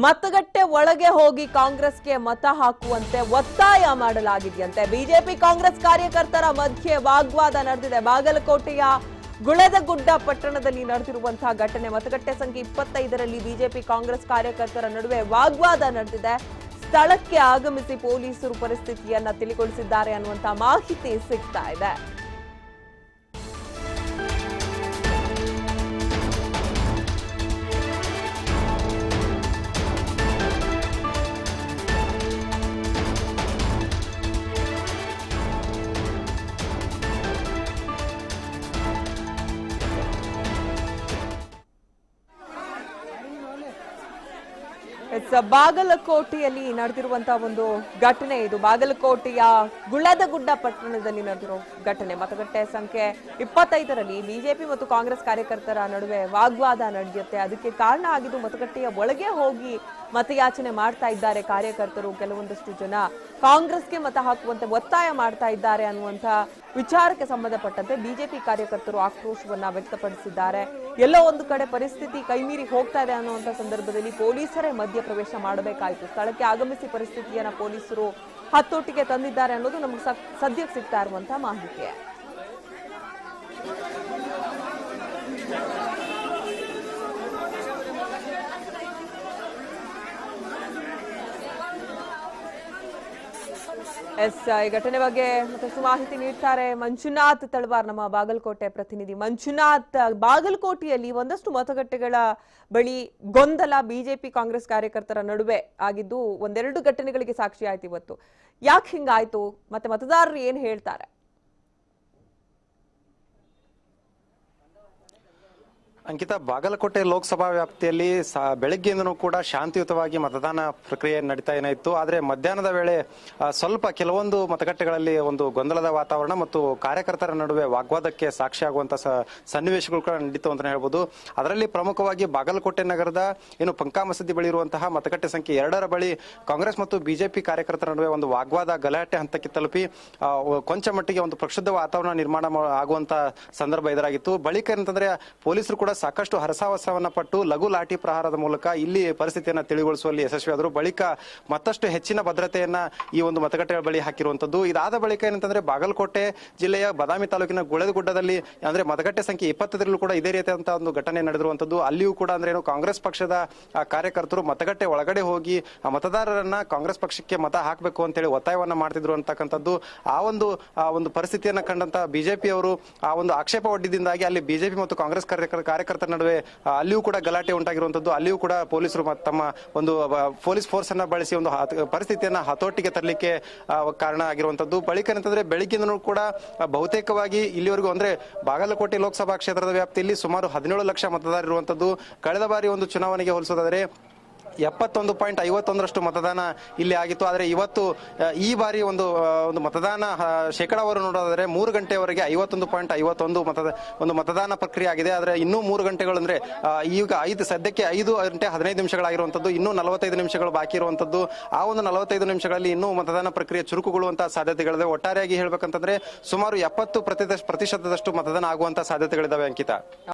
ಮತಗಟ್ಟೆ ಒಳಗೆ ಹೋಗಿ ಕಾಂಗ್ರೆಸ್ಗೆ ಮತ ಹಾಕುವಂತೆ ಒತ್ತಾಯ ಮಾಡಲಾಗಿದೆಯಂತೆ. ಬಿಜೆಪಿ ಕಾಂಗ್ರೆಸ್ ಕಾರ್ಯಕರ್ತರ ಮಧ್ಯೆ ವಾಗ್ವಾದ ನಡೆದಿದೆ. ಬಾಗಲಕೋಟೆಯ ಗುಳದಗುಡ್ಡ ಪಟ್ಟಣದಲ್ಲಿ ನಡೆದಿರುವಂತಹ ಘಟನೆ. ಮತಗಟ್ಟೆ ಸಂಖ್ಯೆ 25ರಲ್ಲಿ ಬಿಜೆಪಿ ಕಾಂಗ್ರೆಸ್ ಕಾರ್ಯಕರ್ತರ ನಡುವೆ ವಾಗ್ವಾದ ನಡೆದಿದೆ. ಸ್ಥಳಕ್ಕೆ ಆಗಮಿಸಿ ಪೊಲೀಸರು ಪರಿಸ್ಥಿತಿಯನ್ನ ತಿಳಿಗೊಳಿಸಿದ್ದಾರೆ ಅನ್ನುವಂತಹ ಮಾಹಿತಿ ಸಿಗ್ತಾ ಇದೆ. ಬಾಗಲಕೋಟೆಯಲ್ಲಿ ನಡೆದಿರುವಂತಹ ಒಂದು ಘಟನೆ ಇದು. ಬಾಗಲಕೋಟೆಯ ಗುಳದಗುಡ್ಡ ಪಟ್ಟಣದಲ್ಲಿ ನಡೆದಿರೋ ಘಟನೆ. ಮತಗಟ್ಟೆ ಸಂಖ್ಯೆ 25ರಲ್ಲಿ ಬಿಜೆಪಿ ಮತ್ತು ಕಾಂಗ್ರೆಸ್ ಕಾರ್ಯಕರ್ತರ ನಡುವೆ ವಾಗ್ವಾದ ನಡೆಯುತ್ತೆ. ಅದಕ್ಕೆ ಕಾರಣ ಆಗಿದ್ದು ಮತಗಟ್ಟೆಯ ಒಳಗೆ ಹೋಗಿ ಮತಯಾಚನೆ ಮಾಡ್ತಾ ಇದ್ದಾರೆ ಕಾರ್ಯಕರ್ತರು. ಕೆಲವೊಂದಷ್ಟು ಜನ ಕಾಂಗ್ರೆಸ್ಗೆ ಮತ ಹಾಕುವಂತೆ ಒತ್ತಾಯ ಮಾಡ್ತಾ ಇದ್ದಾರೆ ಅನ್ನುವಂತ ವಿಚಾರಕ್ಕೆ ಸಂಬಂಧಪಟ್ಟಂತೆ ಬಿಜೆಪಿ ಕಾರ್ಯಕರ್ತರು ಆಕ್ರೋಶವನ್ನ ವ್ಯಕ್ತಪಡಿಸಿದ್ದಾರೆ. ಎಲ್ಲೋ ಒಂದು ಕಡೆ ಪರಿಸ್ಥಿತಿ ಕೈಮೀರಿ ಹೋಗ್ತಾ ಇದೆ ಅನ್ನುವಂತ ಸಂದರ್ಭದಲ್ಲಿ ಪೊಲೀಸರೇ ಮಧ್ಯ ಪ್ರವೇಶ ಮಾಡಬೇಕಾಯಿತು. ಸ್ಥಳಕ್ಕೆ ಆಗಮಿಸಿ ಪರಿಸ್ಥಿತಿಯನ್ನ ಪೊಲೀಸರು ಹತೋಟಿಗೆ ತಂದಿದ್ದಾರೆ ಅನ್ನೋದು ನಮಗೆ ಸದ್ಯಕ್ಕೆ ಸಿಗ್ತಾ ಇರುವಂತಹ ಮಾಹಿತಿ. ಈ ಘಟನೆ ಬಗ್ಗೆ ಮತ್ತಷ್ಟು ಮಾಹಿತಿ ನೀಡ್ತಾರೆ ಮಂಜುನಾಥ್ ತಳವಾರ್, ನಮ್ಮ ಬಾಗಲಕೋಟೆ ಪ್ರತಿನಿಧಿ. ಮಂಜುನಾಥ್, ಬಾಗಲಕೋಟೆಯಲ್ಲಿ ಒಂದಷ್ಟು ಮತಗಟ್ಟೆಗಳ ಬಳಿ ಗೊಂದಲ ಬಿಜೆಪಿ ಕಾಂಗ್ರೆಸ್ ಕಾರ್ಯಕರ್ತರ ನಡುವೆ ಆಗಿದ್ದು ಒಂದೆರಡು ಘಟನೆಗಳಿಗೆ ಸಾಕ್ಷಿ ಆಯ್ತು ಇವತ್ತು. ಯಾಕೆ ಹಿಂಗಾಯ್ತು ಮತ್ತೆ ಮತದಾರರು ಏನ್ ಹೇಳ್ತಾರೆ? ಅಂಕಿತಾ, ಬಾಗಲಕೋಟೆ ಲೋಕಸಭಾ ವ್ಯಾಪ್ತಿಯಲ್ಲಿ ಬೆಳಗ್ಗೆಯಿಂದನೂ ಕೂಡ ಶಾಂತಿಯುತವಾಗಿ ಮತದಾನ ಪ್ರಕ್ರಿಯೆ ನಡೀತಾ ಏನಾಯಿತು. ಆದರೆ ಮಧ್ಯಾಹ್ನದ ವೇಳೆ ಸ್ವಲ್ಪ ಕೆಲವೊಂದು ಮತಗಟ್ಟೆಗಳಲ್ಲಿ ಒಂದು ಗೊಂದಲದ ವಾತಾವರಣ ಮತ್ತು ಕಾರ್ಯಕರ್ತರ ನಡುವೆ ವಾಗ್ವಾದಕ್ಕೆ ಸಾಕ್ಷಿಯಾಗುವಂತಹ ಸನ್ನಿವೇಶಗಳು ಕೂಡ ನಡೀತು ಅಂತ ಹೇಳ್ಬೋದು. ಅದರಲ್ಲಿ ಪ್ರಮುಖವಾಗಿ ಬಾಗಲಕೋಟೆ ನಗರದ ಏನು ಪಂಕಾ ಮಸೀದಿ ಬಳಿ ಇರುವಂತಹ ಮತಗಟ್ಟೆ ಸಂಖ್ಯೆ 2ರ ಬಳಿ ಕಾಂಗ್ರೆಸ್ ಮತ್ತು ಬಿಜೆಪಿ ಕಾರ್ಯಕರ್ತರ ನಡುವೆ ಒಂದು ವಾಗ್ವಾದ ಗಲಾಟೆ ಹಂತಕ್ಕೆ ತಲುಪಿ ಕೊಂಚ ಮಟ್ಟಿಗೆ ಒಂದು ಪ್ರಕ್ಷುಬ್ಧ ವಾತಾವರಣ ನಿರ್ಮಾಣ ಆಗುವಂತ ಸಂದರ್ಭ ಎದುರಾಗಿತ್ತು. ಬಳಿಕ ಏನಂತಂದ್ರೆ ಪೊಲೀಸರು ಕೂಡ ಸಾಕಷ್ಟು ಹರಸಾಹಸವನ್ನ ಪಟ್ಟು ಲಘು ಲಾಠಿ ಪ್ರಹಾರದ ಮೂಲಕ ಇಲ್ಲಿ ಪರಿಸ್ಥಿತಿಯನ್ನ ತಿಳಿಗೊಳಿಸುವಲ್ಲಿ ಯಶಸ್ವಿಯಾದರು. ಬಳಿಕ ಮತ್ತಷ್ಟು ಹೆಚ್ಚಿನ ಭದ್ರತೆಯನ್ನ ಈ ಒಂದು ಮತಗಟ್ಟೆಗಳ ಬಳಿ ಹಾಕಿರುವಂತದ್ದು. ಇದಾದ ಬಳಿಕ ಏನಂತಂದ್ರೆ ಬಾಗಲಕೋಟೆ ಜಿಲ್ಲೆಯ ಬದಾಮಿ ತಾಲೂಕಿನ ಗುಳದಗುಡ್ಡದಲ್ಲಿ ಅಂದ್ರೆ ಮತಗಟ್ಟೆ ಸಂಖ್ಯೆ 25ರಲ್ಲೂ ಕೂಡ ಇದೇ ರೀತಿಯಾದಂತಹ ಒಂದು ಘಟನೆ ನಡೆದಿರುವಂತದ್ದು. ಅಲ್ಲಿಯೂ ಕೂಡ ಅಂದ್ರೆ ಏನು ಕಾಂಗ್ರೆಸ್ ಪಕ್ಷದ ಕಾರ್ಯಕರ್ತರು ಮತಗಟ್ಟೆ ಒಳಗಡೆ ಹೋಗಿ ಆ ಮತದಾರರನ್ನ ಕಾಂಗ್ರೆಸ್ ಪಕ್ಷಕ್ಕೆ ಮತ ಹಾಕಬೇಕು ಅಂತ ಹೇಳಿ ಒತ್ತಾಯವನ್ನ ಮಾಡ್ತಿದ್ರು ಅಂತಕ್ಕಂಥದ್ದು. ಆ ಒಂದು ಪರಿಸ್ಥಿತಿಯನ್ನ ಕಂಡಂತ ಬಿಜೆಪಿ ಅವರು ಆ ಒಂದು ಆಕ್ಷೇಪ ಒಡ್ಡಿದಿಂದಾಗಿ ಅಲ್ಲಿ ಬಿಜೆಪಿ ಮತ್ತು ಕಾಂಗ್ರೆಸ್ ಕಾರ್ಯಕರ್ತರ ನಡುವೆ ಅಲ್ಲಿಯೂ ಕೂಡ ಗಲಾಟೆ ಉಂಟಾಗಿರುವಂತದ್ದು. ಅಲ್ಲಿಯೂ ಕೂಡ ಪೊಲೀಸರು ತಮ್ಮ ಒಂದು ಪೊಲೀಸ್ ಫೋರ್ಸ್ ಅನ್ನ ಬಳಸಿ ಒಂದು ಪರಿಸ್ಥಿತಿಯನ್ನ ಹತೋಟಿಗೆ ತರಲಿಕ್ಕೆ ಕಾರಣ ಆಗಿರುವಂತದ್ದು. ಬಳಿಕ ಏನಂತಂದ್ರೆ ಬೆಳಿಗ್ಗೆಯಿಂದನೂ ಕೂಡ ಬಹುತೇಕವಾಗಿ ಇಲ್ಲಿವರೆಗೂ ಅಂದ್ರೆ ಬಾಗಲಕೋಟೆ ಲೋಕಸಭಾ ಕ್ಷೇತ್ರದ ವ್ಯಾಪ್ತಿಯಲ್ಲಿ ಸುಮಾರು 17 ಲಕ್ಷ ಮತದಾರರು ಇರುವಂತದ್ದು. ಕಳೆದ ಬಾರಿ ಒಂದು ಚುನಾವಣೆಗೆ ಹೋಲಿಸೋದಾದ್ರೆ 71.51% ಮತದಾನ ಇಲ್ಲಿ ಆಗಿತ್ತು. ಆದರೆ ಇವತ್ತು ಈ ಬಾರಿ ಒಂದು ಮತದಾನ ಶೇಕಡಾವಾರು ನೋಡೋದಾದ್ರೆ 3 ಗಂಟೆವರೆಗೆ 51.51 ಒಂದು ಮತದಾನ ಪ್ರಕ್ರಿಯೆ ಆಗಿದೆ. ಆದರೆ ಇನ್ನೂ 3 ಗಂಟೆಗಳು ಅಂದ್ರೆ ಈಗ ಸದ್ಯಕ್ಕೆ 5 ಗಂಟೆ 15 ನಿಮಿಷಗಳಾಗಿರುವಂತದ್ದು. ಇನ್ನೂ 45 ನಿಮಿಷಗಳು ಬಾಕಿ ಇರುವಂತದ್ದು. ಆ ಒಂದು 45 ನಿಮಿಷಗಳಲ್ಲಿ ಇನ್ನೂ ಮತದಾನ ಪ್ರಕ್ರಿಯೆ ಚುರುಕುಗೊಳ್ಳುವಂತಹ ಸಾಧ್ಯತೆಗಳಿದೆ. ಒಟ್ಟಾರೆಯಾಗಿ ಹೇಳ್ಬೇಕಂತಂದ್ರೆ ಸುಮಾರು 70% ಮತದಾನ ಆಗುವಂತಹ ಸಾಧ್ಯತೆಗಳಿದಾವೆ ಅಂಕಿತಾ.